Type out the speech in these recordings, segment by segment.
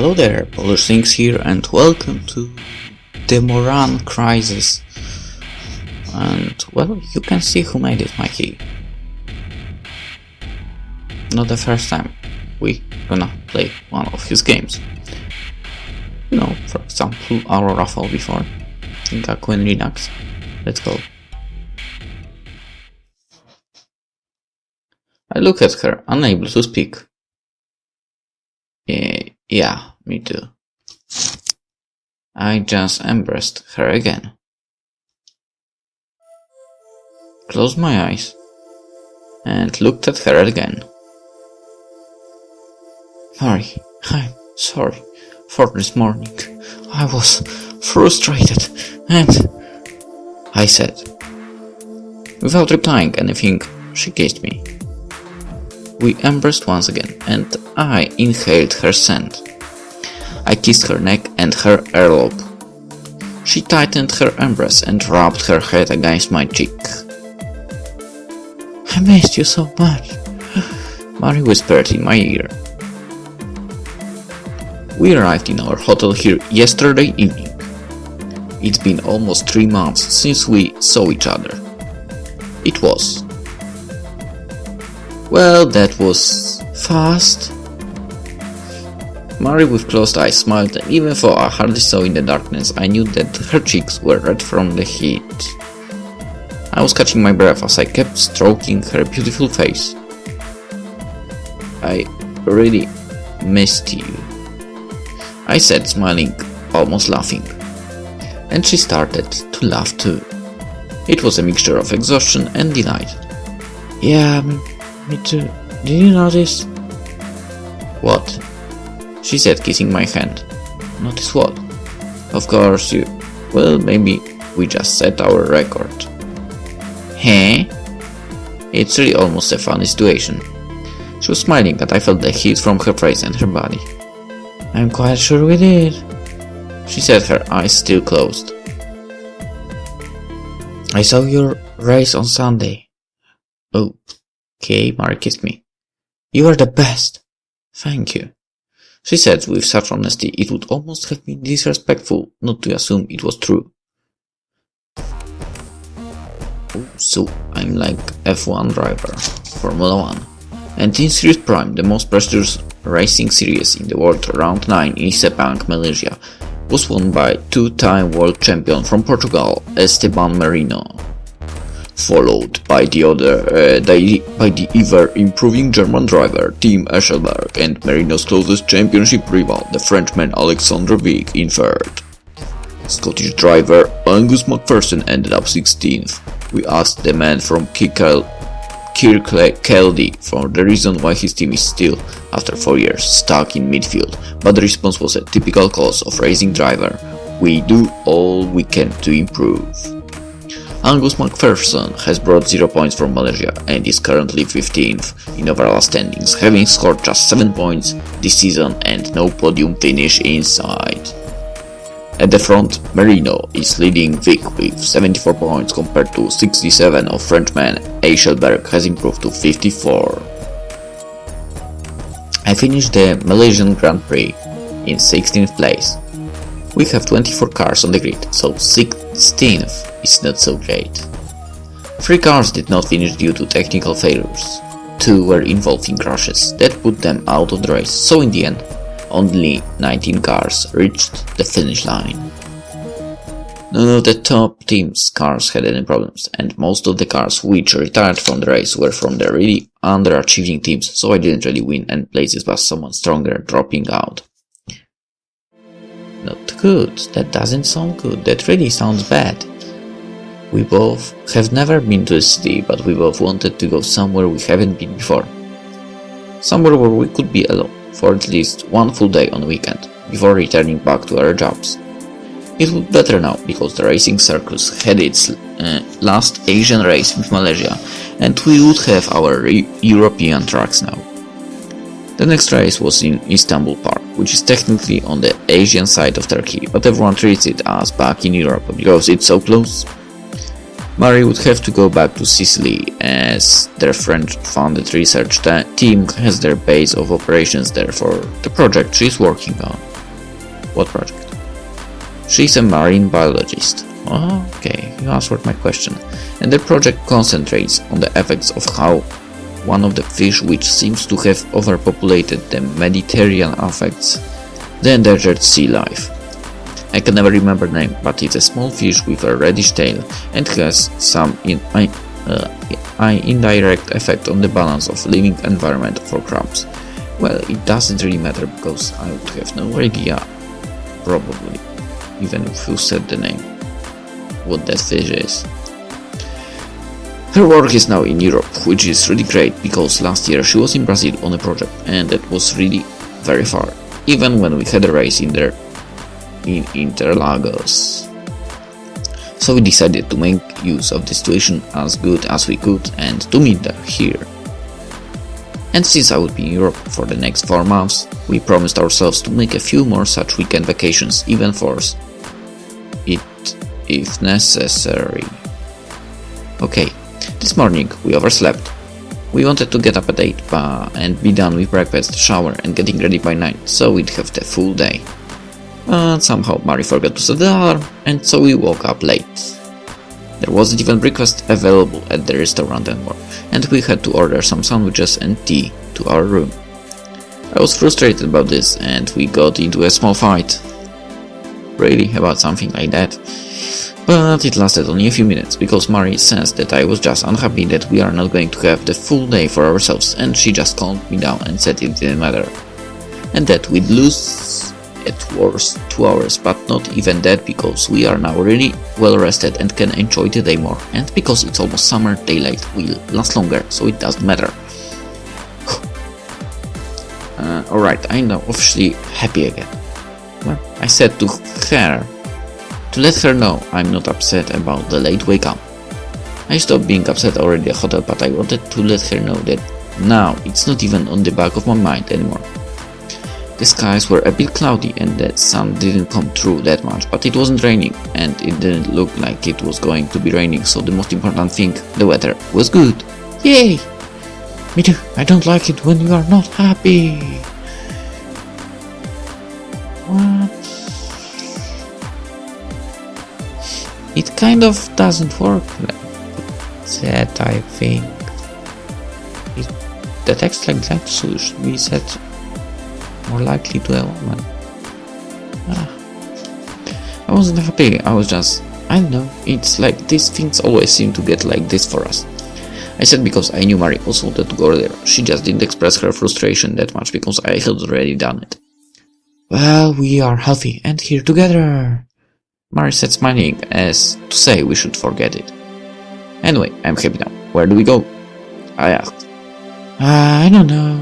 Hello there, PolishLynx here, and welcome to the Morane crisis. And well, you can see who made it, Mikey. Not the first time we gonna play one of his games. You know, for example, our raffle before in Linux. Let's go. I look at her, unable to speak. Yeah, me too. I just embraced her again. Closed my eyes and looked at her again. Mary, I'm sorry for this morning. I was frustrated and I said. Without replying anything, she kissed me. We embraced once again, and I inhaled her scent. I kissed her neck and her earlobe. She tightened her embrace and rubbed her head against my cheek. I missed you so much, Mary whispered in my ear. We arrived in our hotel here yesterday evening. It's been almost 3 months since we saw each other. It was. Well, that was fast. Mary with closed eyes smiled, and even though I hardly saw in the darkness, I knew that her cheeks were red from the heat. I was catching my breath as I kept stroking her beautiful face. I really missed you, I said, smiling, almost laughing. And she started to laugh too. It was a mixture of exhaustion and delight. Yeah, me too. Did you notice? What? She said, kissing my hand. Notice what? Of course you... Well, maybe we just set our record. Hey? It's really almost a funny situation. She was smiling, and I felt the heat from her face and her body. I'm quite sure we did, she said, her eyes still closed. I saw your race on Sunday. Oh. Okay, Mary kissed me. You are the best. Thank you, she said with such honesty it would almost have been disrespectful not to assume it was true. Oh, so I'm like F1 driver, Formula 1, and in Series Prime, the most prestigious racing series in the world, Round 9 in Sepang, Malaysia, was won by two-time world champion from Portugal, Esteban Marino. Followed by the ever-improving German driver Tim Eschelberg and Marino's closest championship rival, the Frenchman Alexandre Vick, in third. Scottish driver Angus McPherson ended up 16th. We asked the man from Kirkcaldy for the reason why his team is still, after 4 years, stuck in midfield, but the response was a typical cause of racing driver: we do all we can to improve. Angus McPherson has brought 0 points from Malaysia and is currently 15th in overall standings, having scored just 7 points this season and no podium finish in sight. At the front, Marino is leading Vick with 74 points compared to 67 of Frenchman. Eschelberg has improved to 54. I finished the Malaysian Grand Prix in 16th place. We have 24 cars on the grid, so 16th is not so great. 3 cars did not finish due to technical failures. 2 were involved in crashes that put them out of the race, so in the end, only 19 cars reached the finish line. None of the top team's cars had any problems, and most of the cars which retired from the race were from the really underachieving teams, so I didn't really win any places but someone stronger dropping out. Not good, that doesn't sound good, that really sounds bad. We both have never been to a city, but we both wanted to go somewhere we haven't been before. Somewhere where we could be alone for at least 1 full day on the weekend, before returning back to our jobs. It would be better now, because the racing circus had its last Asian race with Malaysia, and we would have our European tracks now. The next race was in Istanbul Park, which is technically on the Asian side of Turkey, but everyone treats it as back in Europe because it's so close. Mary would have to go back to Sicily, as their French-funded research team has their base of operations there for the project she's working on. What project? She's a marine biologist. Okay, you answered my question. And the project concentrates on the effects of how one of the fish which seems to have overpopulated the Mediterranean affects the endangered sea life. I can never remember the name, but it's a small fish with a reddish tail and has some indirect effect on the balance of living environment for crabs. Well, it doesn't really matter because I would have no idea, probably, even if you said the name, what that fish is. Her work is now in Europe, which is really great because last year she was in Brazil on a project and that was really very far, even when we had a race in there in Interlagos. So we decided to make use of the situation as good as we could and to meet her here. And since I would be in Europe for the next 4 months, we promised ourselves to make a few more such weekend vacations, even force it if necessary. Okay, this morning we overslept. We wanted to get up at 8 and be done with breakfast, shower and getting ready by 9, so we'd have the full day. But somehow Mary forgot to set the alarm, and so we woke up late. There wasn't even breakfast available at the restaurant anymore, and we had to order some sandwiches and tea to our room. I was frustrated about this, and we got into a small fight. Really, about something like that. But it lasted only a few minutes, because Mary sensed that I was just unhappy that we are not going to have the full day for ourselves, and she just calmed me down and said it didn't matter. And that we'd lose at worst 2 hours, but not even that because we are now really well rested and can enjoy the day more, and because it's almost summer, daylight will last longer, so it doesn't matter. Alright, I'm now officially happy again. Well, I said to her to let her know I'm not upset about the late wake up. I stopped being upset already at the hotel, but I wanted to let her know that now it's not even on the back of my mind anymore. The skies were a bit cloudy and the sun didn't come through that much, but it wasn't raining and it didn't look like it was going to be raining, so the most important thing, the weather, was good. Yay! Me too, I don't like it when you are not happy. What? It kind of doesn't work like that, I think. The text like that should be set more likely to a woman. I wasn't happy, I was just, I don't know, it's like these things always seem to get like this for us. I said because I knew Mary also wanted to go there, she just didn't express her frustration that much because I had already done it. Well, we are healthy and here together, Mary said, smiling as to say we should forget it. Anyway, I'm happy now. Where do we go? I asked. I don't know,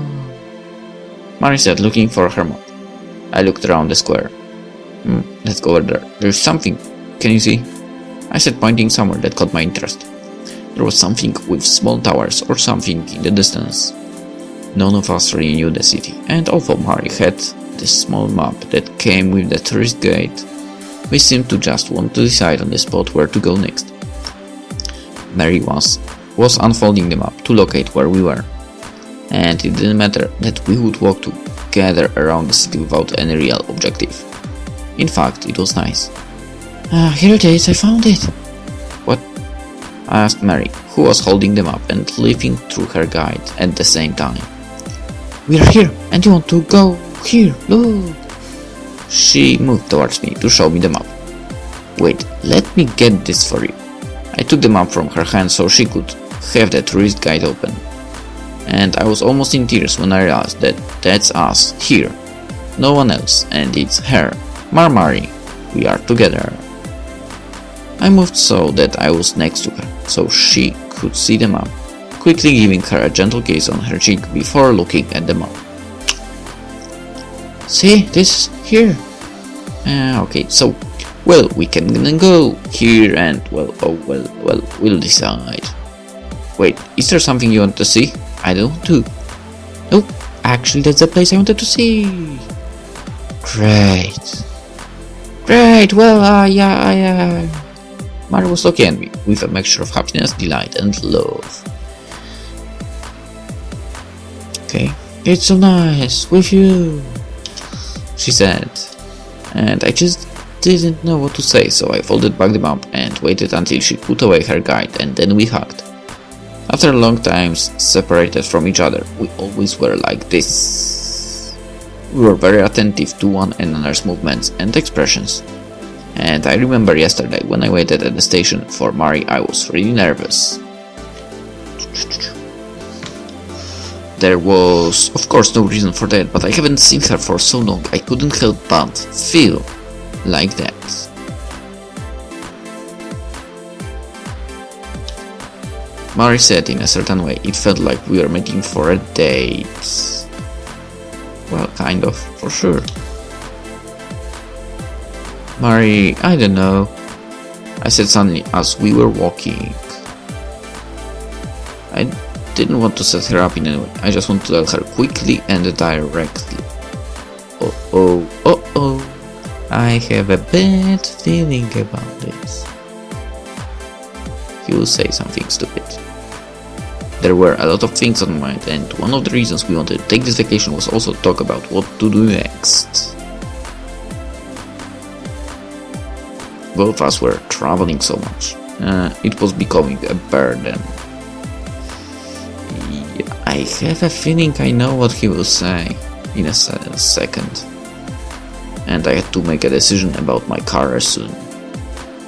Mary said, looking for her map. I looked around the square. Let's go over there. There's something. Can you see? I said, pointing somewhere that caught my interest. There was something with small towers or something in the distance. None of us really knew the city, and although Mary had this small map that came with the tourist guide, we seemed to just want to decide on the spot where to go next. Mary was unfolding the map to locate where we were. And it didn't matter that we would walk together around the city without any real objective. In fact, it was nice. Here it is, I found it. What? I asked Mary, who was holding the map and flipping through her guide at the same time. We are here, and you want to go here, look. She moved towards me to show me the map. Wait, let me get this for you. I took the map from her hand so she could have the tourist guide open. And I was almost in tears when I realized that that's us, here. No one else, and it's her, Mary. We are together. I moved so that I was next to her, so she could see the map, quickly giving her a gentle kiss on her cheek before looking at the map. See, this here. Okay, so, well, we can go here and, well, we'll decide. Wait, is there something you want to see? I don't want to. Nope, actually that's the place I wanted to see. Great. Well, yeah. Mary was looking at me with a mixture of happiness, delight, and love. Okay, it's so nice with you, she said. and I just didn't know what to say, so I folded back the bump and waited until she put away her guide, and then we hugged. After long times separated from each other, we always were like this. We were very attentive to one another's movements and expressions. And I remember yesterday when I waited at the station for Mari, I was really nervous. There was, of course, no reason for that, but I haven't seen her for so long, I couldn't help but feel like that. Mari said in a certain way, it felt like we were meeting for a date. Well, kind of, for sure. Mari, I don't know, I said suddenly as we were walking. I didn't want to set her up in any way, I just wanted to tell her quickly and directly. Oh, I have a bad feeling about this. He will say something stupid. There were a lot of things on my mind, and one of the reasons we wanted to take this vacation was also to talk about what to do next. Both of us were traveling so much. It was becoming a burden. I have a feeling I know what he will say in a second. And I had to make a decision about my car soon.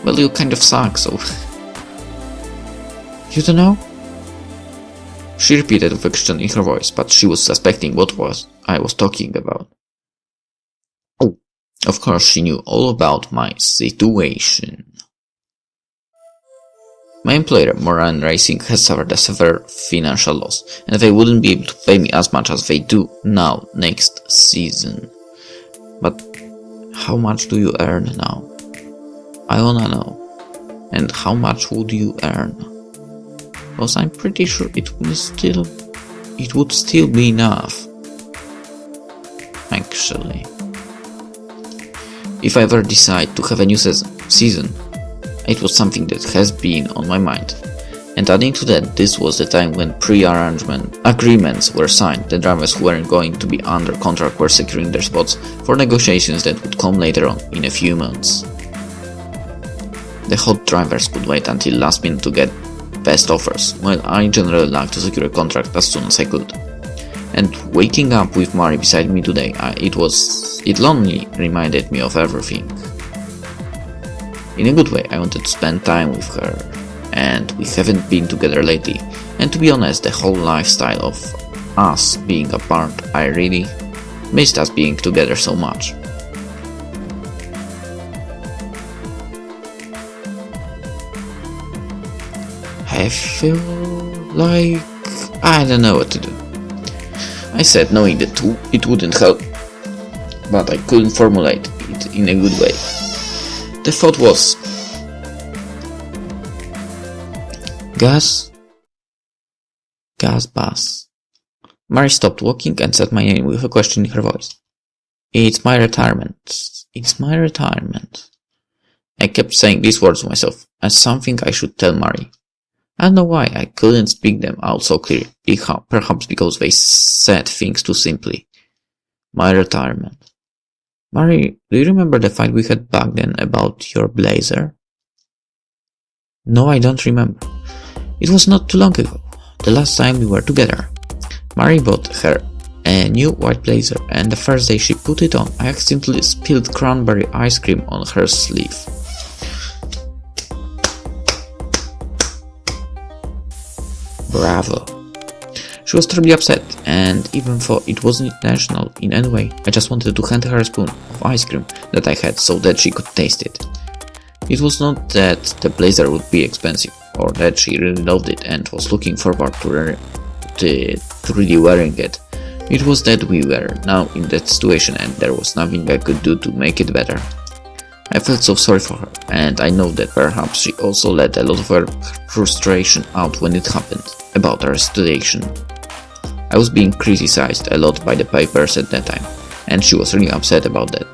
Well, you kind of suck, so... You don't know? She repeated with a question in her voice, but she was suspecting what I was talking about. Oh, of course she knew all about my situation. My employer, Morane Racing, has suffered a severe financial loss, and they wouldn't be able to pay me as much as they do now next season. But how much do you earn now? I wanna know. And how much would you earn? Because I'm pretty sure it would still be enough. Actually. If I ever decide to have a new season, it was something that has been on my mind. And adding to that, this was the time when pre-arrangement agreements were signed. The drivers who weren't going to be under contract were securing their spots for negotiations that would come later on in a few months. The hot drivers could wait until last minute to get best offers, while I generally like to secure a contract as soon as I could. And waking up with Mari beside me today, it lonely reminded me of everything. In a good way, I wanted to spend time with her, and we haven't been together lately, and to be honest, the whole lifestyle of us being apart, I really missed us being together so much. I feel like I don't know what to do. I said, knowing that it wouldn't help, but I couldn't formulate it in a good way. The thought was, gas, bus. Mari stopped walking and said my name with a question in her voice. It's my retirement. It's my retirement. I kept saying these words to myself as something I should tell Mari. I don't know why I couldn't speak them out so clearly, perhaps because they said things too simply. My retirement. Mari, do you remember the fight we had back then about your blazer? No, I don't remember. It was not too long ago, the last time we were together. Mari bought her a new white blazer, and the first day she put it on, I accidentally spilled cranberry ice cream on her sleeve. Bravo. She was terribly upset, and even though it wasn't intentional in any way, I just wanted to hand her a spoon of ice cream that I had so that she could taste it. It was not that the blazer would be expensive, or that she really loved it and was looking forward to really wearing it. It was that we were now in that situation and there was nothing I could do to make it better. I felt so sorry for her, and I know that perhaps she also let a lot of her frustration out when it happened, about our situation. I was being criticized a lot by the papers at that time, and she was really upset about that.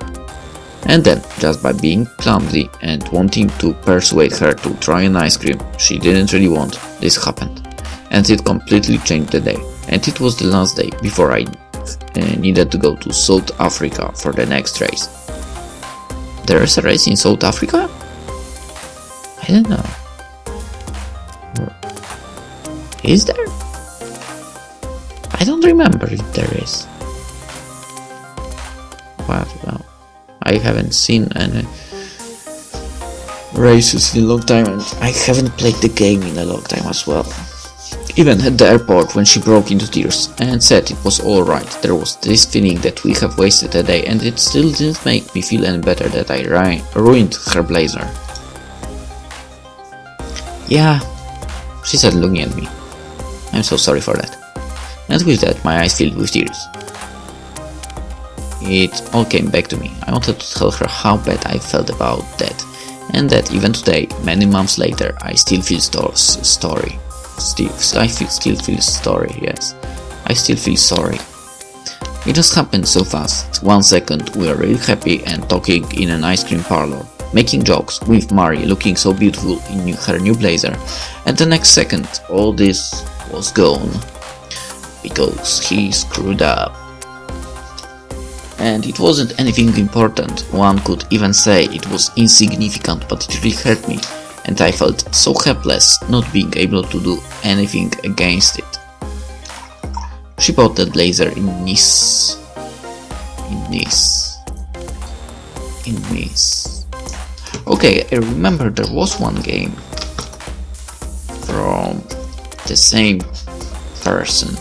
And then, just by being clumsy and wanting to persuade her to try an ice cream she didn't really want, this happened. And it completely changed the day, and it was the last day before I needed to go to South Africa for the next race. There's a race in South Africa? I don't know. Is there? I don't remember if there is. But, well, I haven't seen any races in a long time, and I haven't played the game in a long time as well. Even at the airport, when she broke into tears and said it was alright, there was this feeling that we have wasted a day, and it still didn't make me feel any better that I ruined her blazer. Yeah, she said, looking at me. I'm so sorry for that. And with that, my eyes filled with tears. It all came back to me. I wanted to tell her how bad I felt about that, and that even today, many months later, I still feel sorry. Yes, I still feel sorry. It just happened so fast. 1 second, we were really happy and talking in an ice cream parlor, making jokes, with Mari looking so beautiful in her new blazer, and the next second, all this was gone. Because he screwed up. And it wasn't anything important, one could even say it was insignificant, but it really hurt me, and I felt so helpless not being able to do anything against it. She bought that blazer in Nice. Okay, I remember there was one game from the same person.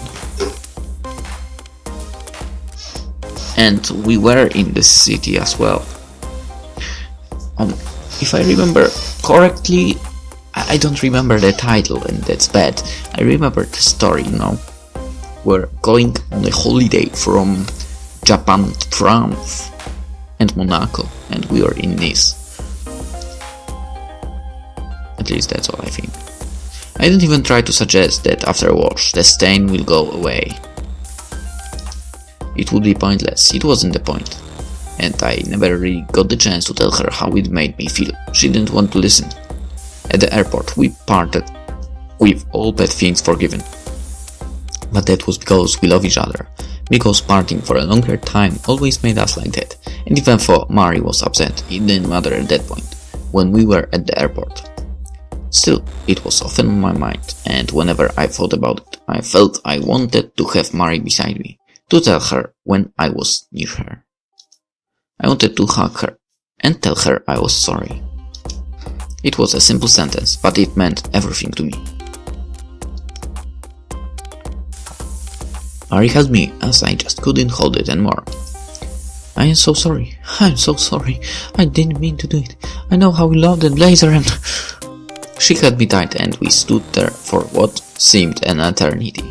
And we were in the city as well. If I remember correctly, I don't remember the title, and that's bad. I remember the story, We're going on a holiday from Japan to France and Monaco, and we were in Nice. At least that's all I think. I didn't even try to suggest that after a wash the stain will go away. It would be pointless, it wasn't the point. And I never really got the chance to tell her how it made me feel. She didn't want to listen. At the airport we parted with all bad things forgiven. But that was because we love each other. Because parting for a longer time always made us like that. And even though Mari was upset, it didn't matter at that point, when we were at the airport. Still, it was often on my mind, and whenever I thought about it, I felt I wanted to have Mari beside me, to tell her when I was near her. I wanted to hug her and tell her I was sorry. It was a simple sentence, but it meant everything to me. Mari held me as I just couldn't hold it anymore. I am so sorry. I'm so sorry. I didn't mean to do it. I know how you love that blazer and... She held me tight and we stood there for what seemed an eternity.